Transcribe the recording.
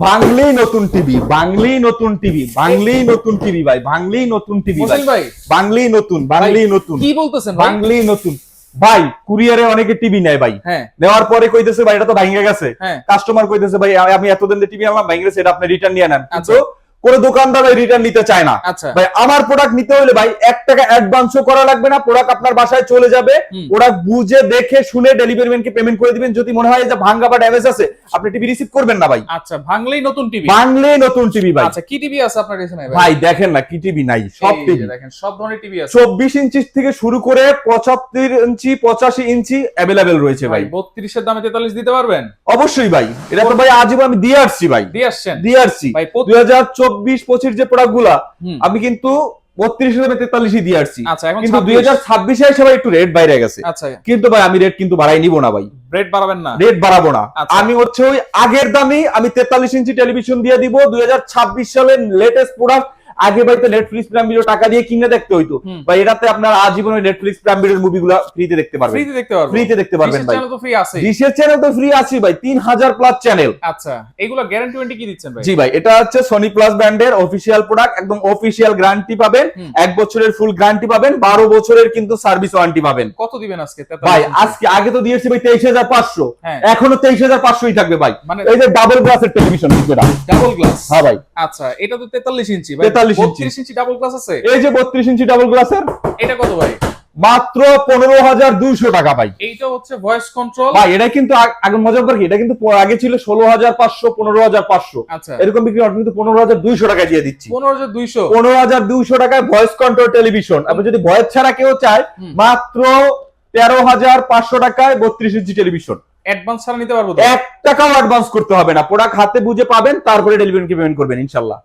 বাংলায় নতুন টিভি, বাংলায় নতুন টিভি, বাংলায় নতুন টিভি ভাই, বাংলায় নতুন টিভি ভাই, বাংলায় নতুন, বাংলায় নতুন, কি বলতেছেন ভাই? বাংলায় নতুন ভাই। কুরিয়ারে অনেকে টিভি নেয় ভাই, হ্যাঁ নেওয়ার পরে কইতেছে ভাই এটা তো ভাঙে গেছে। হ্যাঁ কাস্টমার কইতেছে ভাই আমি এতদিন টিভি আনলাম ভাঙে গেছে, এটা আপনি রিটার্ন নিয়ে নেন। আচ্ছা। কিন্তু কোন দোকানদার ভাই রিটার্ন নিতে চায় না। আচ্ছা ভাই আমার প্রোডাক্ট নিতে হলে ভাই 1 টাকা অ্যাডভান্সও করা লাগবে না, প্রোডাক্ট আপনার বাসায় চলে যাবে। প্রোডাক্ট বুঝে দেখে শুনে ডেলিভারি ম্যানকে পেমেন্ট করে দিবেন। যদি মনে হয় যে ভাঙা বা ড্যামেজ আছে, আপনি টিভি রিসিভ করবেন না ভাই। আচ্ছা, ভাঙলেই নতুন টিভি। বাংলায় নতুন টিভি ভাই। আচ্ছা, কি টিভি আছে আপনার কাছে? ভাই দেখেন না কি টিভি নাই, সব এই যে টিভি দেখেন, সব ধরনের টিভি আছে। 24 ইঞ্চি থেকে শুরু করে 75 ইঞ্চি 85 ইঞ্চি অ্যাভেলেবেল রয়েছে ভাই। 32 এর দামে 43 দিতে পারবেন? অবশ্যই ভাই, এটা তো ভাই আজীবন আমি দিয়ে আসছি ভাই, দিয়ে আসছেন দিয়ে আসছি ভাই। 2024-25 যে প্রোডাক্ট গুলা হুম। আমি কিন্তু 32 দামে 43 দিয়ে আসছি। আচ্ছা, এখন কিন্তু 26 2026 এসে ভাই একটু রেট বাইরে গেছে। আচ্ছা, কিন্তু ভাই আমি রেট কিন্তু বাড়াই নিব না ভাই, রেট বাড়াবেন না? রেট বাড়াবো না। আচ্ছা। আমি হচ্ছে ওই আগের দামেই আমি 43 ইঞ্চি টেলিভিশন দিয়ে দিব। 2026 সালের লেটেস্ট প্রোডাক্ট। আগে ভাই তো নেটফ্লিক্স প্রাইম ভিডিও টাকা দিয়ে কিনে দেখতে হইতো ভাই, এটাতে আপনার আজীবন ওই নেটফ্লিক্স প্রাইম ভিডিওর মুভিগুলো ফ্রিতে দেখতে পারবেন। ফ্রিতে দেখতে পারবেন? ফ্রিতে দেখতে পারবেন ভাই। চ্যানেল তো ফ্রি আছে। ডিশের চ্যানেল তো ফ্রি আছে ভাই, 3000 প্লাস চ্যানেল। আচ্ছা, এগুলো গ্যারান্টি ওয়ারেন্টি কি দিচ্ছেন ভাই? জি ভাই, এটা হচ্ছে সনি প্লাস ব্র্যান্ডের অফিশিয়াল প্রোডাক্ট, একদম অফিশিয়াল গ্যারান্টি পাবেন। 1 বছরের ফুল গ্যারান্টি পাবেন, 12 বছরের কিন্তু সার্ভিস ওয়ারেন্টি পাবেন। কত দিবেন আজকে? ভাই আজকে আগে তো দিয়েছি ভাই 23500, হ্যাঁ। এখনো 23500ই থাকবে ভাই। মানে এই যে ডাবল গ্লাসের টেলিভিশন যেটা, ডাবল গ্লাস। হ্যাঁ ভাই। আচ্ছা, এটা তো 43 ইঞ্চি ভাই। 43 ইঞ্চি। 32 ইঞ্চি ডাবল গ্লাস আছে? এই যে 32 ইঞ্চি ডাবল গ্লাসের, এটা কত ভাই? মাত্র 15200 টাকা ভাই। এইটা হচ্ছে ভয়েস কন্ট্রোল ভাই এটা কিন্তু আগে মজার ব্যাপার কি, এটা কিন্তু আগে ছিল 16500 15500, আচ্ছা, এরকম বিক্রি হয়, কিন্তু 15200 টাকা দিয়ে দিচ্ছি। 15200 15200 টাকায় ভয়েস কন্ট্রোল টেলিভিশন। আপনি যদি ভয়েস ছাড়া কেউ চায়, মাত্র 13500 টাকায় 32 ইঞ্চি টেলিভিশন। অ্যাডভান্স ছাড়া নিতে পারবো তো? 1 টাকাও অ্যাডভান্স করতে হবে না, প্রোডাক্ট হাতে বুঝে পাবেন, তারপরে ডেলিভারি পেমেন্ট করবেন ইনশাআল্লাহ।